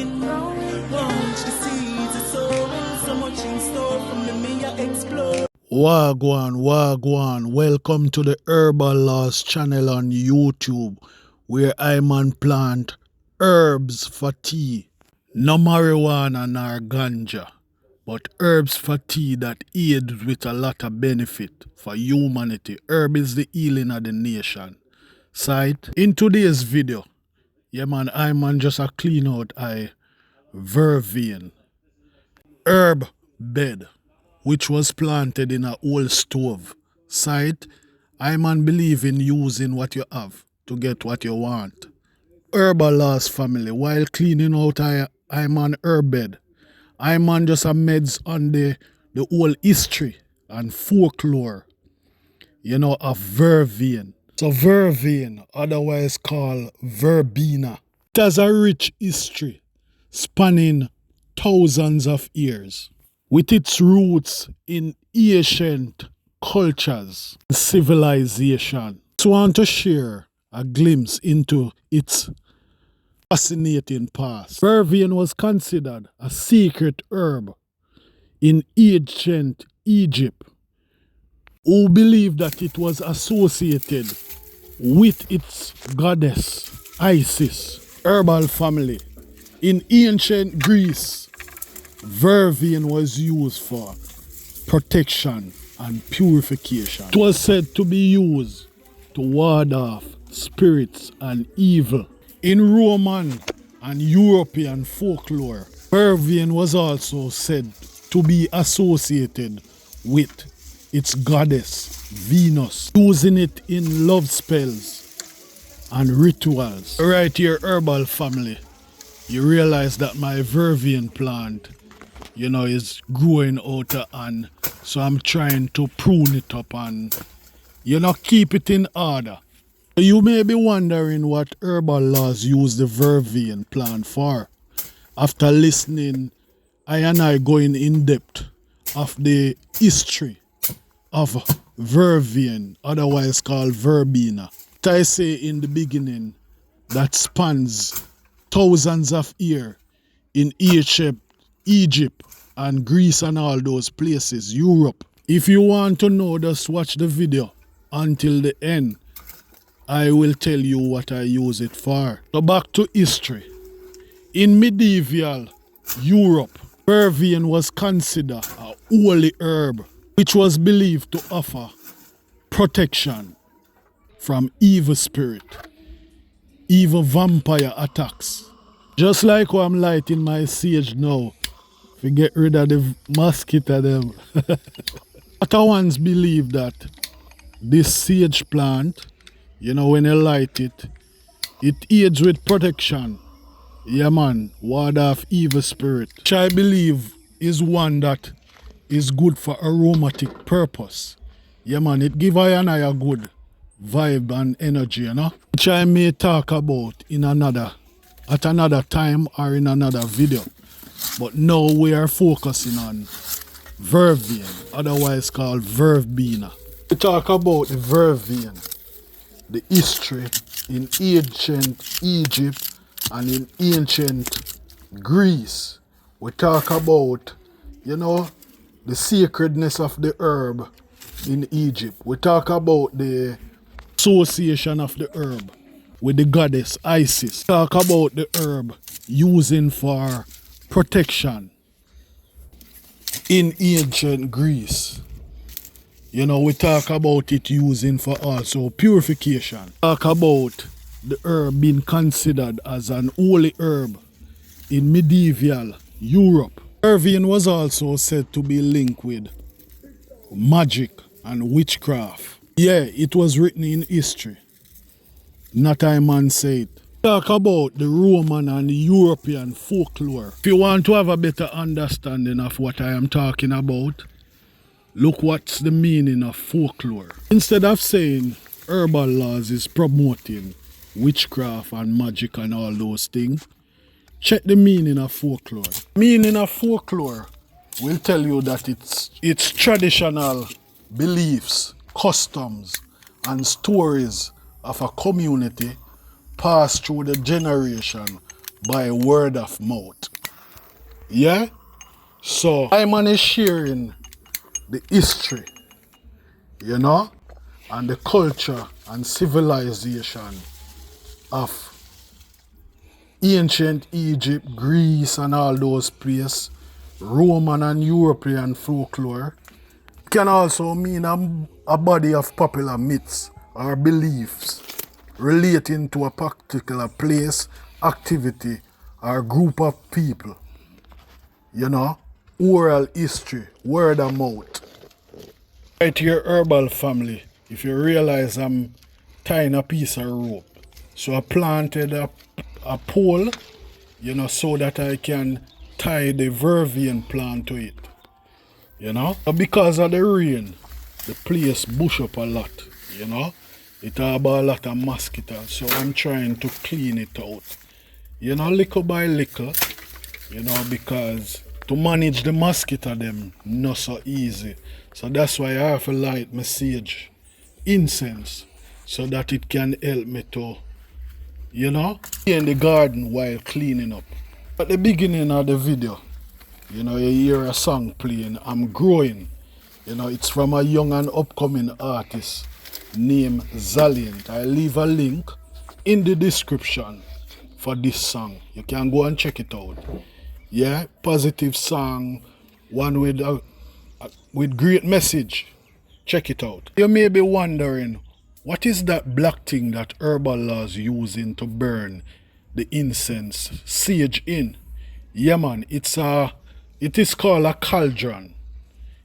going round. Launch the seeds of soul. So much in store from the me I explore. Wagwan. Welcome to the Herbal Laws channel on YouTube, where I man plant herbs for tea. No marijuana nor ganja, but herbs for tea that aid with a lot of benefit for humanity. Herb is the healing of the nation. Sight. In today's video, I man just a clean out vervain herb bed, which was planted in a old stove site. I man believe in using what you have to get what you want. Herbal Laws family, while cleaning out I man herb bed, I man just a meds on the whole history and folklore, of vervain. So vervain, otherwise called verbena, it has a rich history spanning thousands of years, with its roots in ancient cultures and civilization. I just want to share a glimpse into its fascinating past. Vervain was considered a sacred herb in ancient Egypt, who believed that it was associated with its goddess Isis. Herbal family. In ancient Greece, vervain was used for protection and purification. It was said to be used to ward off spirits and evil. In Roman and European folklore, vervain was also said to be associated with its goddess Venus, using it in love spells and rituals. Right here, herbal family, you realize that my vervain plant, is growing out and so I'm trying to prune it up and, keep it in order. You may be wondering what Herbal Laws use the vervain plant for. After listening, I going in depth of the history of vervain, otherwise called verbena. I say in the beginning, that spans thousands of years in Egypt and Greece and all those places, Europe. If you want to know, just watch the video until the end. I will tell you what I use it for. So back to history. In medieval Europe, vervain was considered a holy herb, which was believed to offer protection from evil spirit, evil vampire attacks. Just like how I'm lighting my sage now, to get rid of the mosquito them. Other ones believe that this sage plant, when you light it, it aids with protection. Yeah man, ward off evil spirit. Which I believe is one that is good for aromatic purpose. Yeah man, it give I and I a good vibe and energy, which I may talk about at another time or in another video. But now we are focusing on vervain, otherwise called verbena. We talk about the vervain, the history in ancient Egypt and in ancient Greece. We talk about, the sacredness of the herb in Egypt. We talk about the association of the herb with the goddess Isis. Talk about the herb using for protection in ancient Greece. We talk about it using for also purification. Talk about the herb being considered as an holy herb in medieval Europe. Vervain was also said to be linked with magic and witchcraft. Yeah, it was written in history. Not I man say it. Talk about the Roman and the European folklore. If you want to have a better understanding of what I am talking about, look what's the meaning of folklore. Instead of saying Herbal Laws is promoting witchcraft and magic and all those things, check the meaning of folklore. Meaning of folklore will tell you that it's traditional beliefs, customs, and stories of a community passed through the generation by word of mouth. Yeah? So I'm on sharing the history, you know, and the culture and civilization of ancient Egypt, Greece and all those places, Roman and European folklore. It can also mean a body of popular myths or beliefs relating to a particular place, activity, or group of people. You know, oral history, word of mouth. Right to your herbal family, if you realize I'm tying a piece of rope. So I planted a pole, you know, so that I can tie the vervain plant to it. You know? But because of the rain, the place bush up a lot, you know? It have a lot of mosquitoes, so I'm trying to clean it out. You know, little by little, you know, because to manage the mosquito them not so easy. So that's why I have to light my sage incense so that it can help me to, you know, be in the garden while cleaning up. At the beginning of the video, you know, you hear a song playing, I'm Growing. You know, it's from a young and upcoming artist named Zaliant. I leave a link in the description for this song. You can go and check it out. Yeah, positive song, one with great message. Check it out. You may be wondering, what is that black thing that herbal laws using to burn the incense sage in? Yeah man, it is called a cauldron.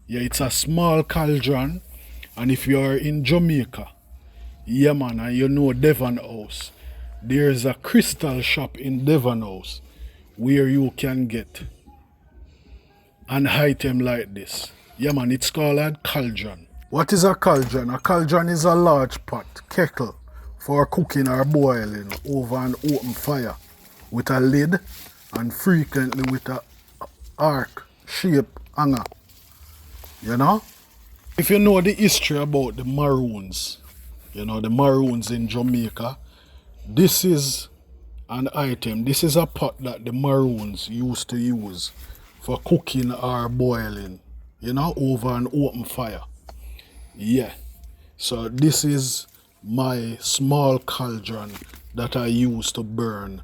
Yeah, it's a small cauldron, and if you're in Jamaica, yeah man, and you know Devon House, there's a crystal shop in Devon House where you can get an item like this. Yeah man, it's called a cauldron. What is a cauldron? A cauldron is a large pot, kettle, for cooking or boiling over an open fire with a lid and frequently with a arc shape hanger. You know? If you know the history about the Maroons, you know, the Maroons in Jamaica, this is an item, this is a pot that the Maroons used to use for cooking or boiling, you know, over an open fire. Yeah. So this is my small cauldron that I use to burn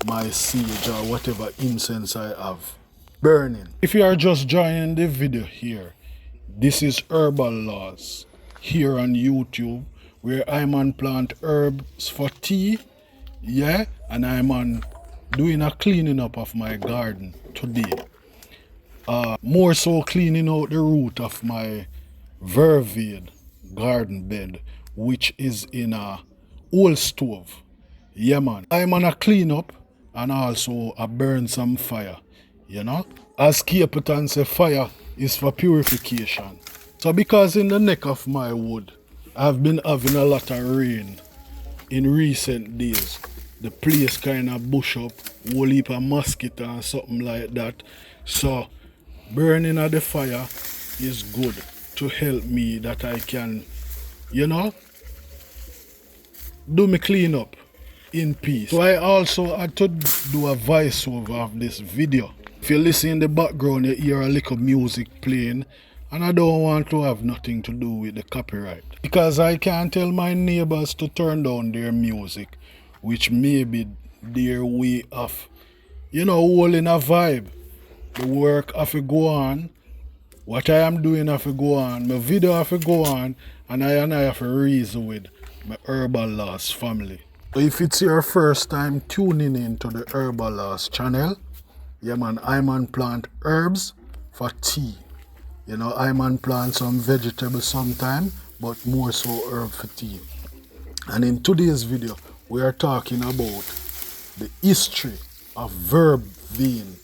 my sage or whatever incense I have burning. If you are just joining the video here, this is Herbal Laws here on YouTube, where I'm on plant herbs for tea, yeah, and I'm on doing a cleaning up of my garden today. More so cleaning out the root of my vervain garden bed, which is in a old stove. Yeah man, I'm on a clean up and also I burn some fire, you know. As Capleton say, fire is for purification. So because in the neck of my wood, I've been having a lot of rain in recent days. The place kind of bush up, whole heap of mosquito and something like that. So burning of the fire is good to help me that I can, you know, do me clean up in peace. So I also had to do a voiceover of this video. If you listen in the background, you hear a little music playing, and I don't want to have nothing to do with the copyright. Because I can't tell my neighbors to turn down their music, which may be their way of, you know, holding a vibe. The work have to go on, what I am doing have to go on, my video have to go on, and I have to reason with my Herbal Laws family. So if it's your first time tuning in to the Herbal Laws channel, yeah man, I'm on plant herbs for tea. You know, I'm on plant some vegetables sometime, but more so herb for tea. And in today's video, we are talking about the history of vervain,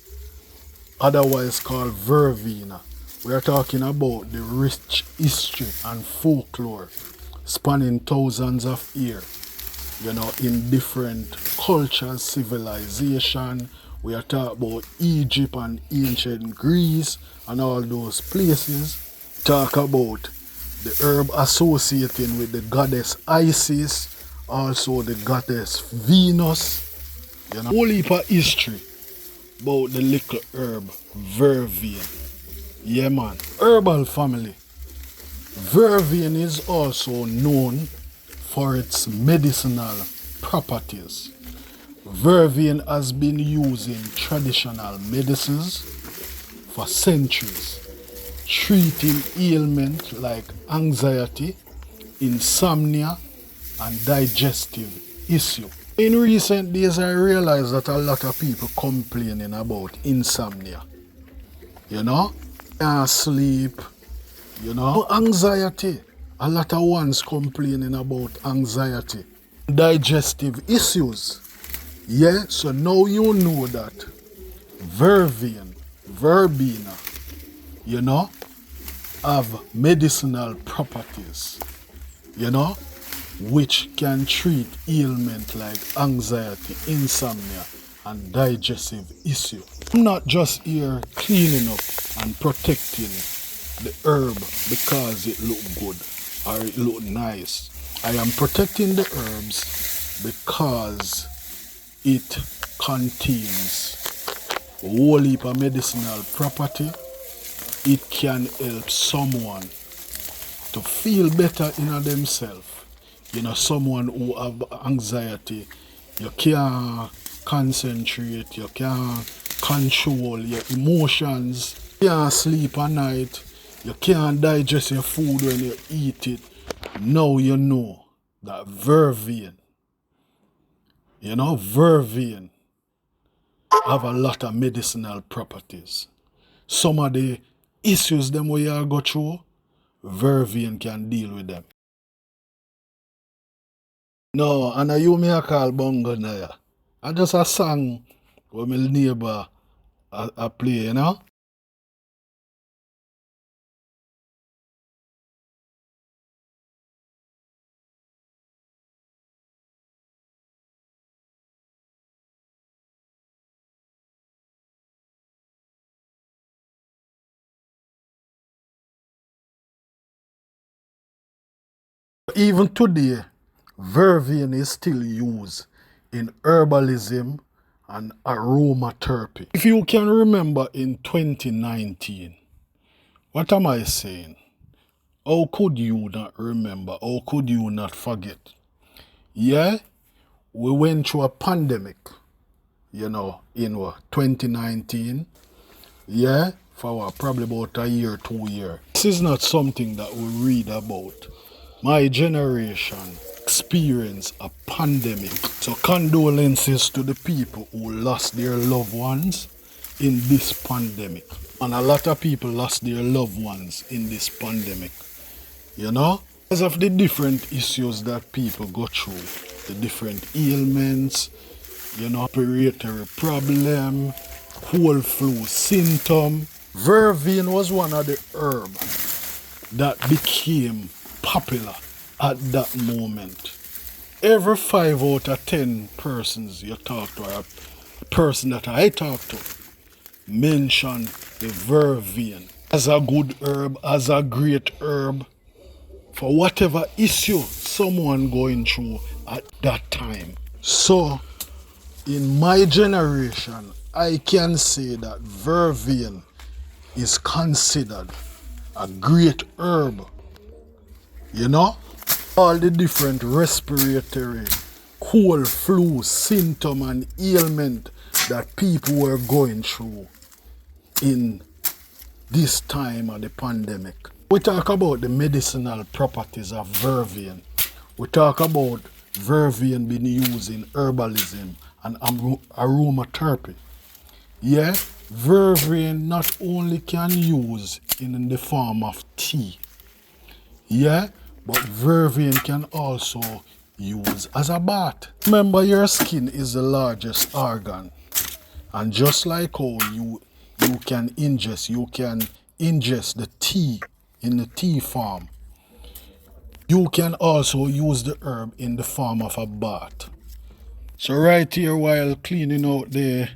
otherwise called vervain. We are talking about the rich history and folklore spanning thousands of years, you know, in different cultures, civilization. We are talking about Egypt and ancient Greece and all those places. Talk about the herb associating with the goddess Isis, also the goddess Venus, Whole heap of history about the little herb vervain. Yeah, man. Herbal family. Vervain is also known for its medicinal properties. Vervain has been used in traditional medicines for centuries, treating ailments like anxiety, insomnia, and digestive issues. In recent days, I realized that a lot of people complaining about insomnia. Can't sleep, anxiety. A lot of ones complaining about anxiety. Digestive issues. Yeah, so now you know that vervain, verbena, have medicinal properties, which can treat ailments like anxiety, insomnia, and digestive issues. I'm not just here cleaning up and protecting the herb because it look good or it look nice. I am protecting the herbs because it contains a whole heap of medicinal property. It can help someone to feel better in themselves. Someone who have anxiety, you can't concentrate, you can't control your emotions, you can't sleep at night, you can't digest your food when you eat it. Now you know that vervain, vervain have a lot of medicinal properties. Some of the issues them we are go through, vervain can deal with them. No, and you may call bongo na. I just a song where my neighbor a play, Even today, vervain is still used in herbalism and aromatherapy. If you can remember in 2019, what am I saying? How could you not remember? How could you not forget? Yeah, we went through a pandemic, in 2019. Yeah, for probably about a year, 2 years. This is not something that we read about. My generation experienced a pandemic. So condolences to the people who lost their loved ones in this pandemic. And a lot of people lost their loved ones in this pandemic. Because of the different issues that people go through, the different ailments, respiratory problem, cold flu symptom. Vervain was one of the herbs that became popular at that moment. Every 5 out of 10 persons you talk to, or a person that I talk to, mention the vervain as a good herb, as a great herb for whatever issue someone going through at that time. So, in my generation, I can say that vervain is considered a great herb. All the different respiratory, cold, flu, symptom and ailment that people were going through in this time of the pandemic. We talk about the medicinal properties of vervain. We talk about vervain being used in herbalism and aromatherapy. Yeah, vervain not only can use in the form of tea. Yeah, but vervain can also use as a bath. Remember, your skin is the largest organ. And just like how you can ingest the tea in the tea form, you can also use the herb in the form of a bath. So right here, while cleaning out the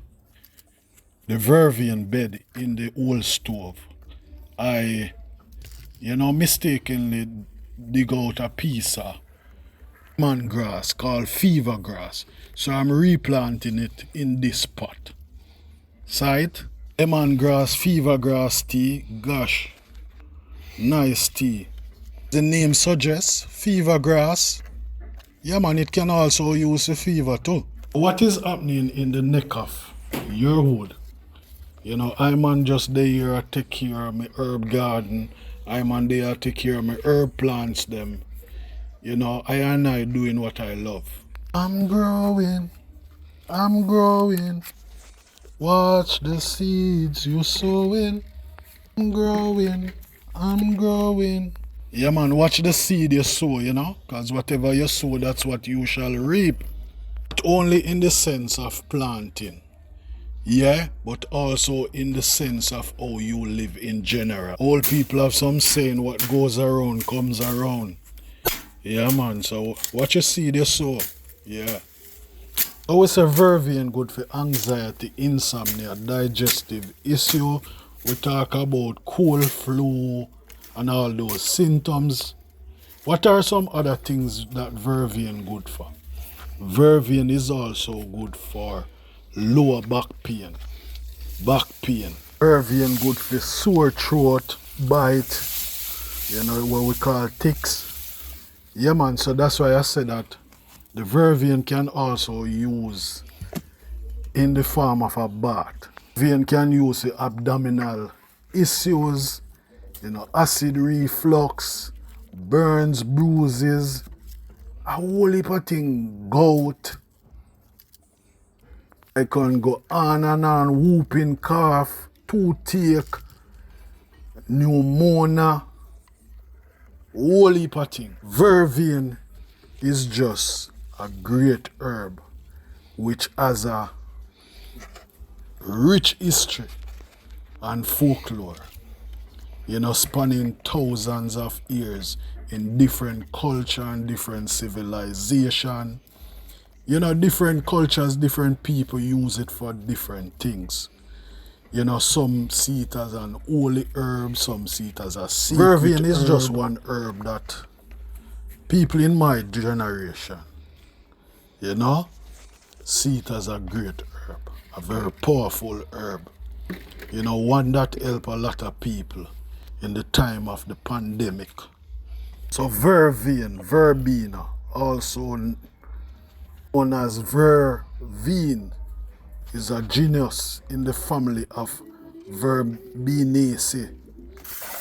vervain bed in the old stove, I mistakenly dig out a piece of man grass called fever grass. So I'm replanting it in this pot. Sight, lemongrass, fever grass tea, gosh, nice tea. The name suggests, fever grass. Yeah man, it can also use the fever too. What is happening in the neck of your wood? You know, I'm on just there to take care of my herb garden. I'm on there to take care of my herb plants them. You know, I doing what I love. I'm growing, I'm growing. Watch the seeds you sowing. I'm growing, I'm growing. Yeah man, watch the seed you sow, you know, because whatever you sow, that's what you shall reap. Not only in the sense of planting, yeah, but also in the sense of how you live in general. Old people have some saying, what goes around comes around. Yeah man, so what you seed you sow, yeah. How is a vervain good for anxiety, insomnia, digestive issue? We talk about cold, flu, and all those symptoms. What are some other things that vervain good for? Vervain is also good for lower back pain. Back pain. Vervain good for sore throat, bite, you know, what we call ticks. Yeah man, so that's why I said that the vervain can also use in the form of a bath. Vervain can use the abdominal issues, you know, acid reflux, burns, bruises, a whole heap of thing, gout. I can go on and on, whooping cough, toothache, pneumonia, whole heap of thing. Vervain is just a great herb which has a rich history and folklore, you know, spanning thousands of years in different culture and different civilization. You know, different cultures, different people use it for different things. You know, some see it as an holy herb, some see it as a secret Vervain is just one herb that people in my generation, you know, see it as a great herb, a very powerful herb. You know, one that help a lot of people in the time of the pandemic. So vervain, verbena, also known as vervain, is a genus in the family of Verbenaceae.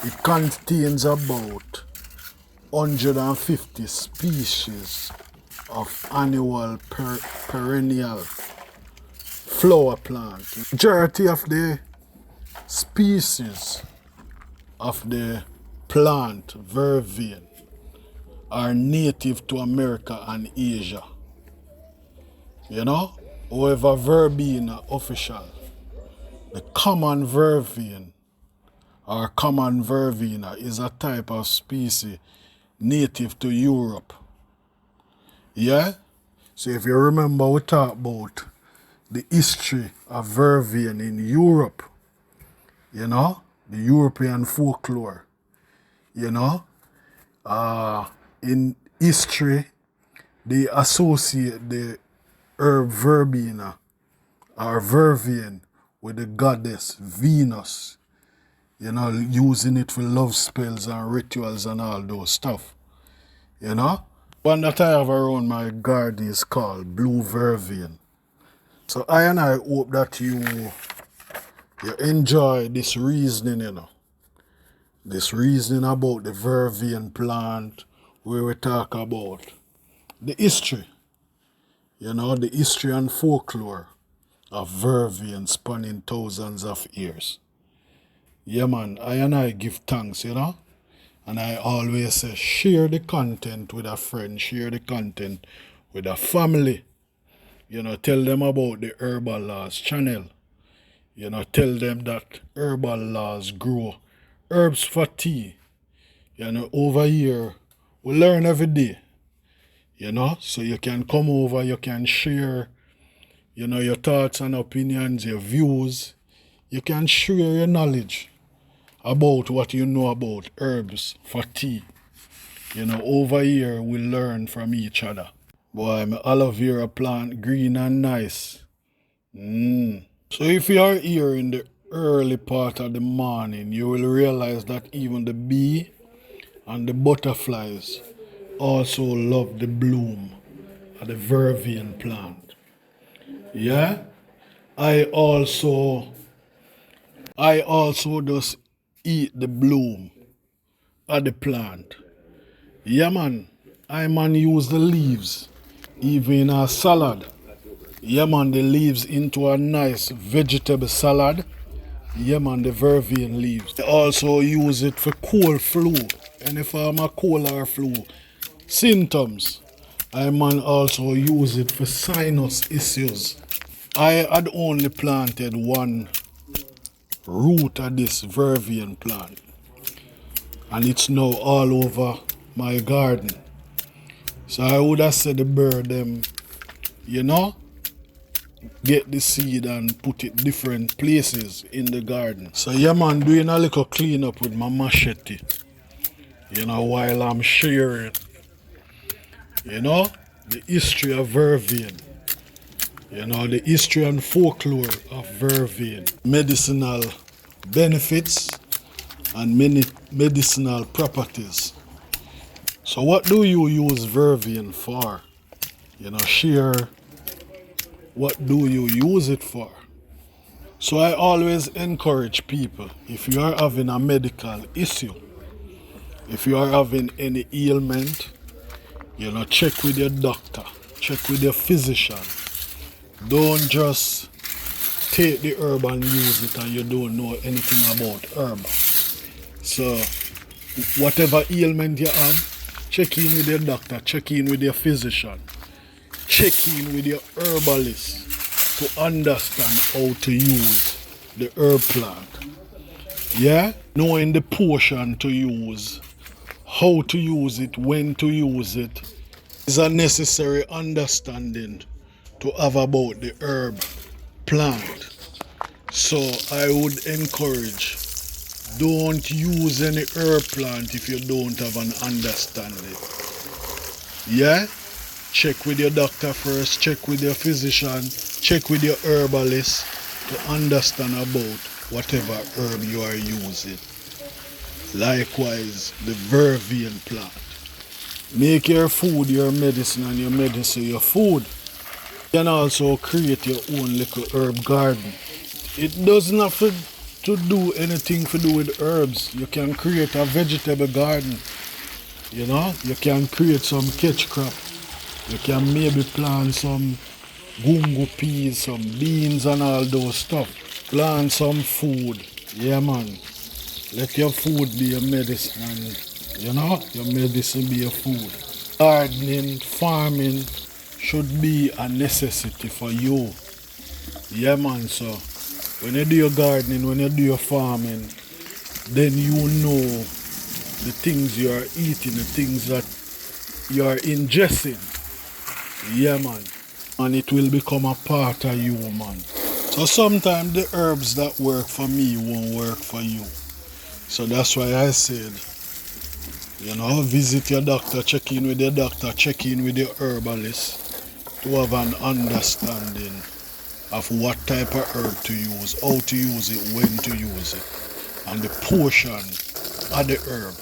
It contains about 150 species of annual perennial flower plant. Majority of the species of the plant vervain are native to America and Asia. You know, however, verbena official, the common vervain or common verbena is a type of species native to Europe. Yeah? So if you remember, we talked about the history of vervain in Europe, you know, the European folklore, you know. In history, they associate the herb verbena or vervain with the goddess Venus, you know, using it for love spells and rituals and all those stuff, you know. One that I have around my garden is called blue vervain. So I hope that you enjoy this reasoning, you know. This reasoning about the vervain plant, where we talk about the history, you know, the history and folklore of vervain spanning thousands of years. Yeah man, I give thanks, you know. And I always say, share the content with a friend, share the content with a family. You know, tell them about the Herbal Laws channel. You know, tell them that Herbal Laws grow herbs for tea. You know, over here, we learn every day. You know, so you can come over, you can share, you know, your thoughts and opinions, your views. You can share your knowledge about what you know about herbs for tea. You know, over here we learn from each other. Boy, my aloe vera plant green and nice. So if you are here in the early part of the morning, you will realize that even the bee and the butterflies also love the bloom of the vervain plant. Yeah? I also just eat the bloom of the plant. Yeah man, I man use the leaves even in a salad. Yeah man, the leaves into a nice vegetable salad. Yeah man, the vervain leaves. They also use it for cold flu. Any form of cold or flu symptoms. I man also use it for sinus issues. I had only planted one root of this vervain plant, and it's now all over my garden. So I would have said the bird them, you know, get the seed and put it different places in the garden. So yeah man, doing a little cleanup with my machete, you know, while I'm sharing, you know, the history of vervain, you know, the history and folklore of vervain, medicinal benefits and many medicinal properties. So what do you use vervain for? You know, share what do you use it for? So I always encourage people, if you are having a medical issue, if you are having any ailment, you know, check with your doctor, check with your physician. Don't just take the herb and use it and you don't know anything about herb. So whatever ailment you have, check in with your doctor, check in with your physician, check in with your herbalist to understand how to use the herb plant. Yeah? Knowing the portion to use, how to use it, when to use it, is a necessary understanding to have about the herb plant. So I would encourage, don't use any herb plant if you don't have an understanding. Yeah? Check with your doctor first, check with your physician, check with your herbalist to understand about whatever herb you are using. Likewise, the vervain plant. Make your food your medicine and your medicine your food. You can also create your own little herb garden. It doesn't have to do anything to do with herbs. You can create a vegetable garden. You know, you can create some catch crop. You can maybe plant some gungo peas, some beans and all those stuff. Plant some food. Yeah man. Let your food be your medicine and you know, your medicine be your food. Gardening, farming should be a necessity for you. Yeah man, so when you do your gardening, when you do your farming, then you know the things you are eating, the things that you are ingesting. Yeah man. And it will become a part of you, man. So sometimes the herbs that work for me won't work for you. So that's why I said, you know, visit your doctor, check in with your doctor, check in with your herbalist to have an understanding of what type of herb to use, how to use it, when to use it, and the portion of the herb.